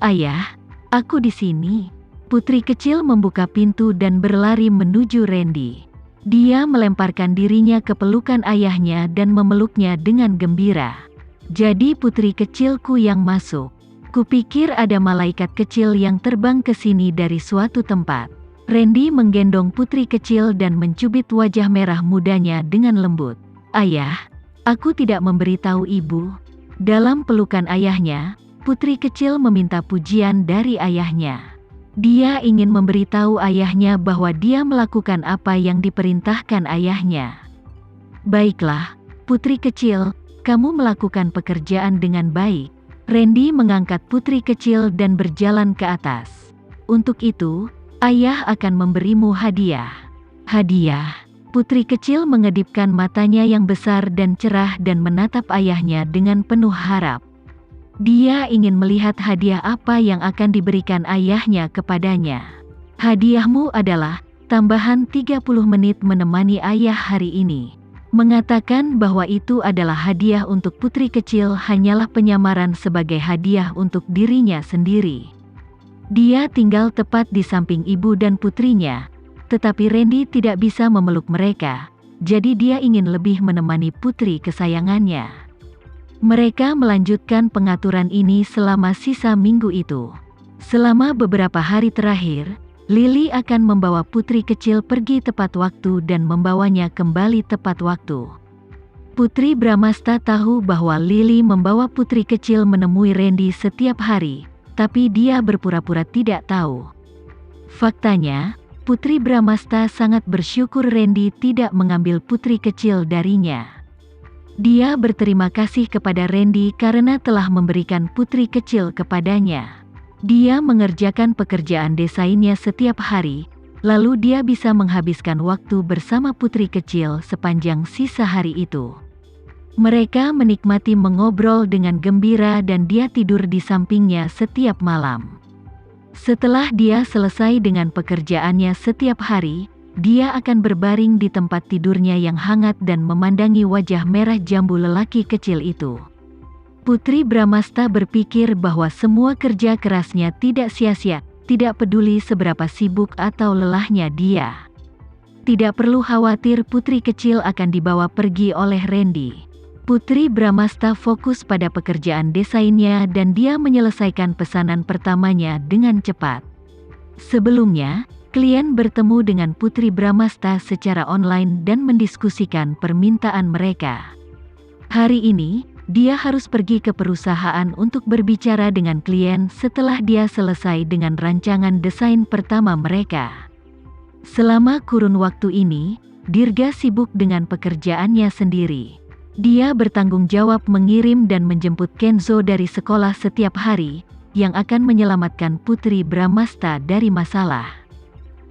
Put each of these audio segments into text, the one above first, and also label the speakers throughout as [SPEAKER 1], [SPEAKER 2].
[SPEAKER 1] "Ayah, aku di sini." Putri kecil membuka pintu dan berlari menuju Randy. Dia melemparkan dirinya ke pelukan ayahnya dan memeluknya dengan gembira. "Jadi putri kecilku yang masuk. Kupikir ada malaikat kecil yang terbang ke sini dari suatu tempat." Randy menggendong putri kecil dan mencubit wajah merah mudanya dengan lembut. "Ayah, aku tidak memberitahu ibu." Dalam pelukan ayahnya, putri kecil meminta pujian dari ayahnya. Dia ingin memberitahu ayahnya bahwa dia melakukan apa yang diperintahkan ayahnya. "Baiklah, putri kecil, kamu melakukan pekerjaan dengan baik." Randy mengangkat putri kecil dan berjalan ke atas. "Untuk itu, ayah akan memberimu hadiah." "Hadiah?" Putri kecil mengedipkan matanya yang besar dan cerah dan menatap ayahnya dengan penuh harap. Dia ingin melihat hadiah apa yang akan diberikan ayahnya kepadanya. "Hadiahmu adalah tambahan 30 menit menemani ayah hari ini." Mengatakan bahwa itu adalah hadiah untuk putri kecil hanyalah penyamaran sebagai hadiah untuk dirinya sendiri. Dia tinggal tepat di samping ibu dan putrinya, tetapi Randy tidak bisa memeluk mereka, jadi dia ingin lebih menemani putri kesayangannya. Mereka melanjutkan pengaturan ini selama sisa minggu itu. Selama beberapa hari terakhir, Lily akan membawa putri kecil pergi tepat waktu dan membawanya kembali tepat waktu. Putri Bramasta tahu bahwa Lily membawa putri kecil menemui Randy setiap hari, tapi dia berpura-pura tidak tahu. Faktanya, Putri Bramasta sangat bersyukur Randy tidak mengambil putri kecil darinya. Dia berterima kasih kepada Randy karena telah memberikan putri kecil kepadanya. Dia mengerjakan pekerjaan desainnya setiap hari, lalu dia bisa menghabiskan waktu bersama putri kecil sepanjang sisa hari itu. Mereka menikmati mengobrol dengan gembira dan dia tidur di sampingnya setiap malam. Setelah dia selesai dengan pekerjaannya setiap hari, dia akan berbaring di tempat tidurnya yang hangat dan memandangi wajah merah jambu lelaki kecil itu. Putri Bramasta berpikir bahwa semua kerja kerasnya tidak sia-sia, tidak peduli seberapa sibuk atau lelahnya dia. Tidak perlu khawatir putri kecil akan dibawa pergi oleh Randy. Putri Bramasta fokus pada pekerjaan desainnya dan dia menyelesaikan pesanan pertamanya dengan cepat. Sebelumnya, klien bertemu dengan Putri Bramasta secara online dan mendiskusikan permintaan mereka. Hari ini, dia harus pergi ke perusahaan untuk berbicara dengan klien setelah dia selesai dengan rancangan desain pertama mereka. Selama kurun waktu ini, Dirga sibuk dengan pekerjaannya sendiri. Dia bertanggung jawab mengirim dan menjemput Kenzo dari sekolah setiap hari, yang akan menyelamatkan Putri Bramasta dari masalah.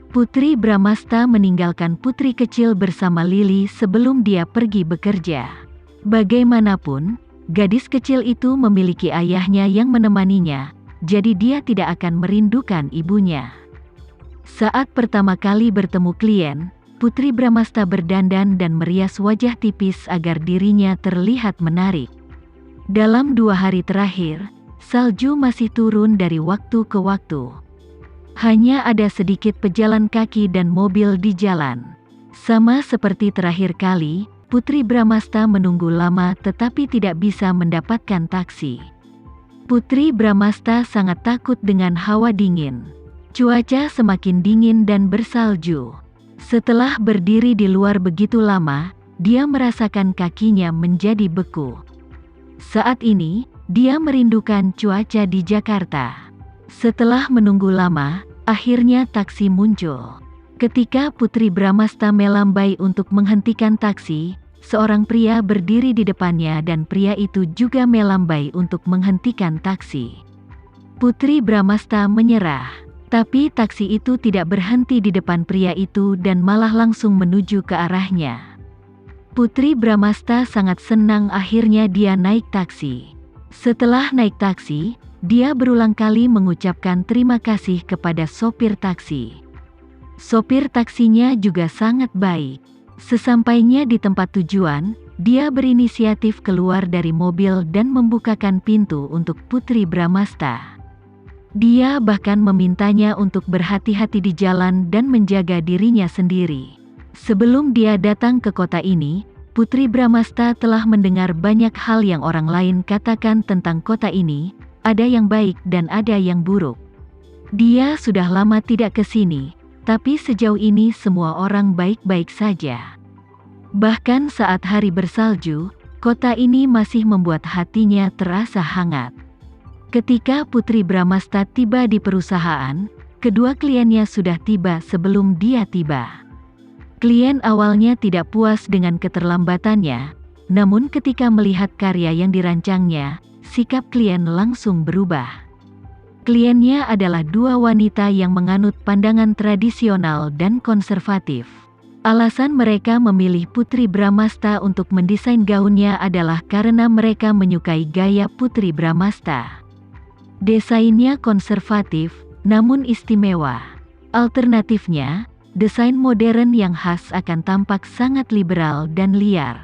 [SPEAKER 1] Putri Bramasta meninggalkan putri kecil bersama Lily sebelum dia pergi bekerja. Bagaimanapun, gadis kecil itu memiliki ayahnya yang menemaninya, jadi dia tidak akan merindukan ibunya. Saat pertama kali bertemu klien, Putri Bramasta berdandan dan merias wajah tipis agar dirinya terlihat menarik. Dalam 2 hari terakhir, salju masih turun dari waktu ke waktu. Hanya ada sedikit pejalan kaki dan mobil di jalan. Sama seperti terakhir kali, Putri Bramasta menunggu lama tetapi tidak bisa mendapatkan taksi. Putri Bramasta sangat takut dengan hawa dingin. Cuaca semakin dingin dan bersalju. Setelah berdiri di luar begitu lama, dia merasakan kakinya menjadi beku. Saat ini, dia merindukan cuaca di Jakarta. Setelah menunggu lama, akhirnya taksi muncul. Ketika Putri Bramasta melambai untuk menghentikan taksi, seorang pria berdiri di depannya dan pria itu juga melambai untuk menghentikan taksi. Putri Bramasta menyerah, tapi taksi itu tidak berhenti di depan pria itu dan malah langsung menuju ke arahnya. Putri Bramasta sangat senang akhirnya dia naik taksi. Setelah naik taksi, dia berulang kali mengucapkan terima kasih kepada sopir taksi. Sopir taksinya juga sangat baik. Sesampainya di tempat tujuan, dia berinisiatif keluar dari mobil dan membukakan pintu untuk Putri Bramasta. Dia bahkan memintanya untuk berhati-hati di jalan dan menjaga dirinya sendiri. Sebelum dia datang ke kota ini, Putri Bramasta telah mendengar banyak hal yang orang lain katakan tentang kota ini, ada yang baik dan ada yang buruk. Dia sudah lama tidak ke sini, tapi sejauh ini semua orang baik-baik saja. Bahkan saat hari bersalju, kota ini masih membuat hatinya terasa hangat. Ketika Putri Bramasta tiba di perusahaan, kedua kliennya sudah tiba sebelum dia tiba. Klien awalnya tidak puas dengan keterlambatannya, namun ketika melihat karya yang dirancangnya, sikap klien langsung berubah. Kliennya adalah dua wanita yang menganut pandangan tradisional dan konservatif. Alasan mereka memilih Putri Bramasta untuk mendesain gaunnya adalah karena mereka menyukai gaya Putri Bramasta. Desainnya konservatif, namun istimewa. Alternatifnya, desain modern yang khas akan tampak sangat liberal dan liar.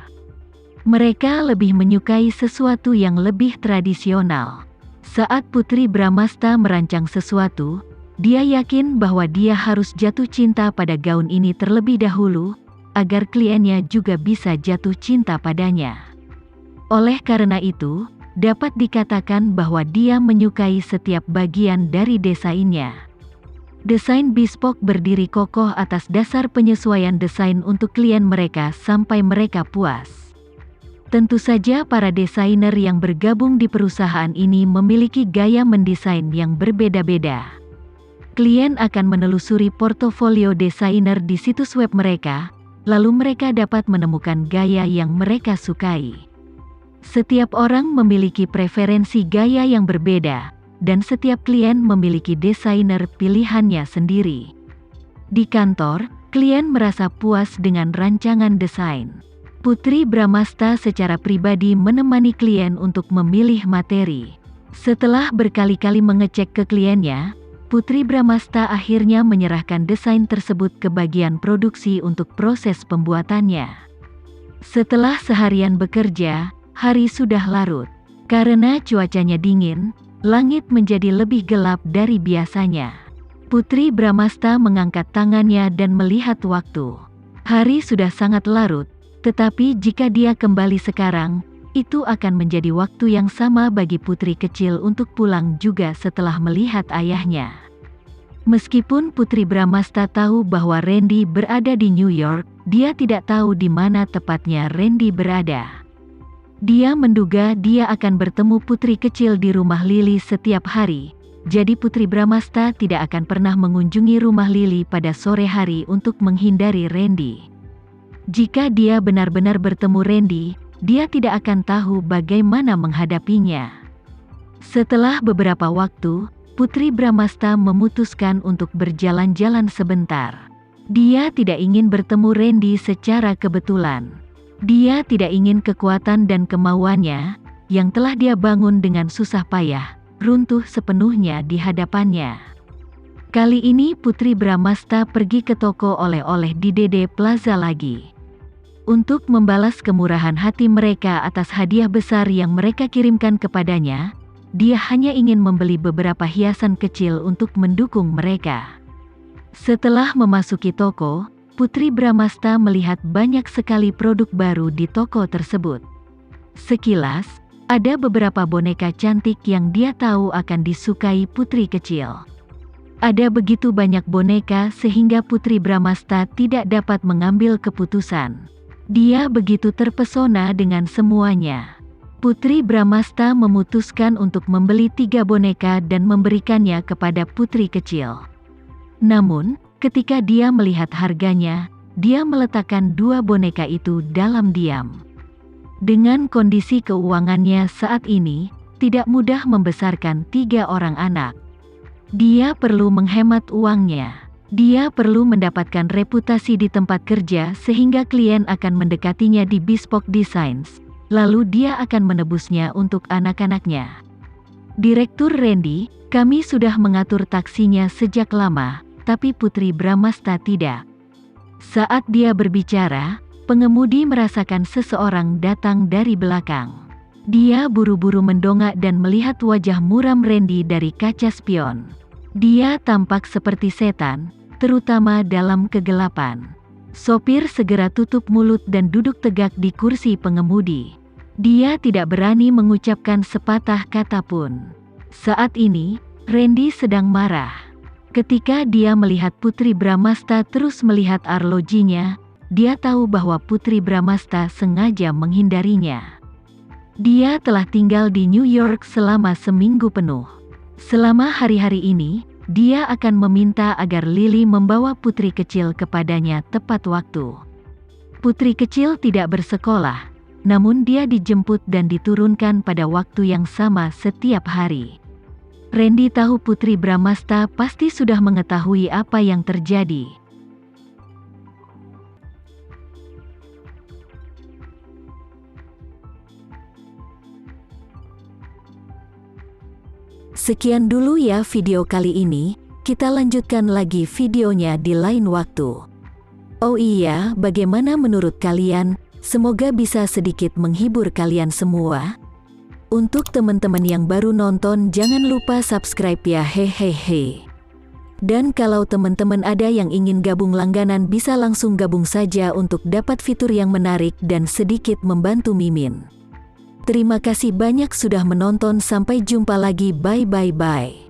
[SPEAKER 1] Mereka lebih menyukai sesuatu yang lebih tradisional. Saat Putri Bramasta merancang sesuatu, dia yakin bahwa dia harus jatuh cinta pada gaun ini terlebih dahulu, agar kliennya juga bisa jatuh cinta padanya. Oleh karena itu, dapat dikatakan bahwa dia menyukai setiap bagian dari desainnya. Desain bespoke berdiri kokoh atas dasar penyesuaian desain untuk klien mereka sampai mereka puas. Tentu saja para desainer yang bergabung di perusahaan ini memiliki gaya mendesain yang berbeda-beda. Klien akan menelusuri portofolio desainer di situs web mereka, lalu mereka dapat menemukan gaya yang mereka sukai. Setiap orang memiliki preferensi gaya yang berbeda, dan setiap klien memiliki desainer pilihannya sendiri. Di kantor, klien merasa puas dengan rancangan desain. Putri Bramasta secara pribadi menemani klien untuk memilih materi. Setelah berkali-kali mengecek ke kliennya, Putri Bramasta akhirnya menyerahkan desain tersebut ke bagian produksi untuk proses pembuatannya. Setelah seharian bekerja, hari sudah larut. Karena cuacanya dingin, langit menjadi lebih gelap dari biasanya. Putri Bramasta mengangkat tangannya dan melihat waktu. Hari sudah sangat larut, tetapi jika dia kembali sekarang, itu akan menjadi waktu yang sama bagi putri kecil untuk pulang juga setelah melihat ayahnya. Meskipun Putri Bramasta tahu bahwa Randy berada di New York, dia tidak tahu di mana tepatnya Randy berada. Dia menduga dia akan bertemu putri kecil di rumah Lily setiap hari, jadi Putri Bramasta tidak akan pernah mengunjungi rumah Lily pada sore hari untuk menghindari Randy. Jika dia benar-benar bertemu Randy, dia tidak akan tahu bagaimana menghadapinya. Setelah beberapa waktu, Putri Bramasta memutuskan untuk berjalan-jalan sebentar. Dia tidak ingin bertemu Randy secara kebetulan. Dia tidak ingin kekuatan dan kemauannya, yang telah dia bangun dengan susah payah, runtuh sepenuhnya di hadapannya. Kali ini Putri Bramasta pergi ke toko oleh-oleh di Dede Plaza lagi. Untuk membalas kemurahan hati mereka atas hadiah besar yang mereka kirimkan kepadanya, dia hanya ingin membeli beberapa hiasan kecil untuk mendukung mereka. Setelah memasuki toko, Putri Bramasta melihat banyak sekali produk baru di toko tersebut. Sekilas, ada beberapa boneka cantik yang dia tahu akan disukai putri kecil. Ada begitu banyak boneka sehingga Putri Bramasta tidak dapat mengambil keputusan. Dia begitu terpesona dengan semuanya. Putri Bramasta memutuskan untuk membeli 3 boneka dan memberikannya kepada putri kecil. Namun, ketika dia melihat harganya, dia meletakkan 2 boneka itu dalam diam. Dengan kondisi keuangannya saat ini, tidak mudah membesarkan 3 orang anak. Dia perlu menghemat uangnya. Dia perlu mendapatkan reputasi di tempat kerja sehingga klien akan mendekatinya di Bespoke Designs, lalu dia akan menebusnya untuk anak-anaknya. Direktur Randy, kami sudah mengatur taksinya sejak lama, tapi Putri Bramasta tidak. Saat dia berbicara, pengemudi merasakan seseorang datang dari belakang. Dia buru-buru mendongak dan melihat wajah muram Randy dari kaca spion. Dia tampak seperti setan, terutama dalam kegelapan. Sopir segera tutup mulut dan duduk tegak di kursi pengemudi. Dia tidak berani mengucapkan sepatah kata pun. Saat ini, Randy sedang marah. Ketika dia melihat Putri Bramasta terus melihat arlojinya, dia tahu bahwa Putri Bramasta sengaja menghindarinya. Dia telah tinggal di New York selama seminggu penuh. Selama hari-hari ini, dia akan meminta agar Lily membawa putri kecil kepadanya tepat waktu. Putri kecil tidak bersekolah, namun dia dijemput dan diturunkan pada waktu yang sama setiap hari. Randy tahu Putri Bramasta pasti sudah mengetahui apa yang terjadi. Sekian dulu ya video kali ini, kita lanjutkan lagi videonya di lain waktu. Oh iya, bagaimana menurut kalian? Semoga bisa sedikit menghibur kalian semua. Untuk teman-teman yang baru nonton, jangan lupa subscribe ya, hehehe. Dan kalau teman-teman ada yang ingin gabung langganan, bisa langsung gabung saja untuk dapat fitur yang menarik dan sedikit membantu Mimin. Terima kasih banyak sudah menonton, sampai jumpa lagi, bye.